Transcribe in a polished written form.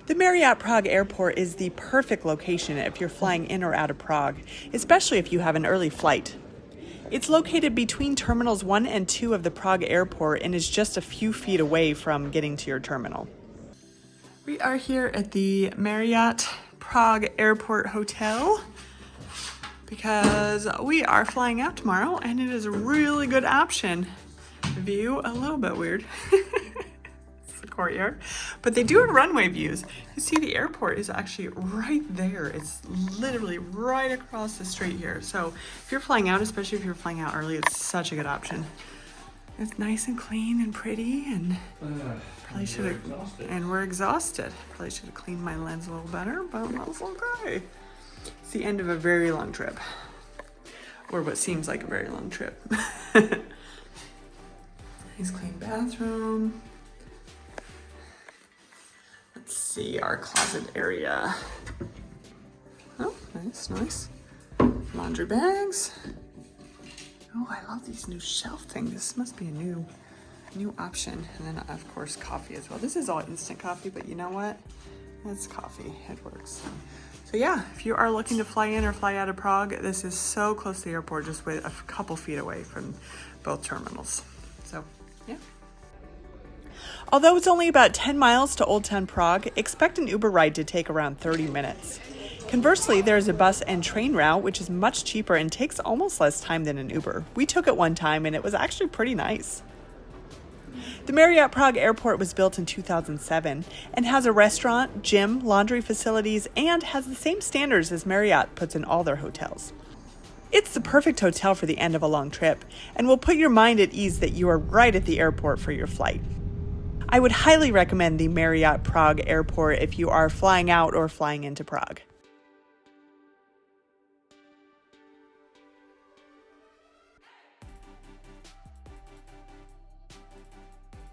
The Marriott Prague Airport is the perfect location if you're flying in or out of Prague, especially if you have an early flight. It's located between Terminals 1 and 2 of the Prague Airport and is just a few feet away from getting to your terminal. We are here at the Marriott Prague Airport Hotel because we are flying out tomorrow and it is a really good option. View, a little bit weird. Courtyard, but they do have runway views. You see the airport is actually right there. It's literally right across the street here. So if you're flying out, especially if you're flying out early, it's such a good option. It's nice and clean and pretty, and probably should have, and we're exhausted. Probably should have cleaned my lens a little better, but that's okay. It's the end of a very long trip, or what seems like a very long trip. Nice clean bathroom. Let's see our closet area. Oh, nice. Laundry bags. Oh, I love these new shelf things. This must be a new option. And then of course coffee as well. This is all instant coffee, but you know what? It's coffee. It works. So yeah, if you are looking to fly in or fly out of Prague, this is so close to the airport, just a couple feet away from both terminals. So yeah. Although it's only about 10 miles to Old Town Prague, expect an Uber ride to take around 30 minutes. Conversely, there is a bus and train route, which is much cheaper and takes almost less time than an Uber. We took it one time and it was actually pretty nice. The Marriott Prague Airport was built in 2007 and has a restaurant, gym, laundry facilities, and has the same standards as Marriott puts in all their hotels. It's the perfect hotel for the end of a long trip and will put your mind at ease that you are right at the airport for your flight. I would highly recommend the Marriott Prague Airport if you are flying out or flying into Prague.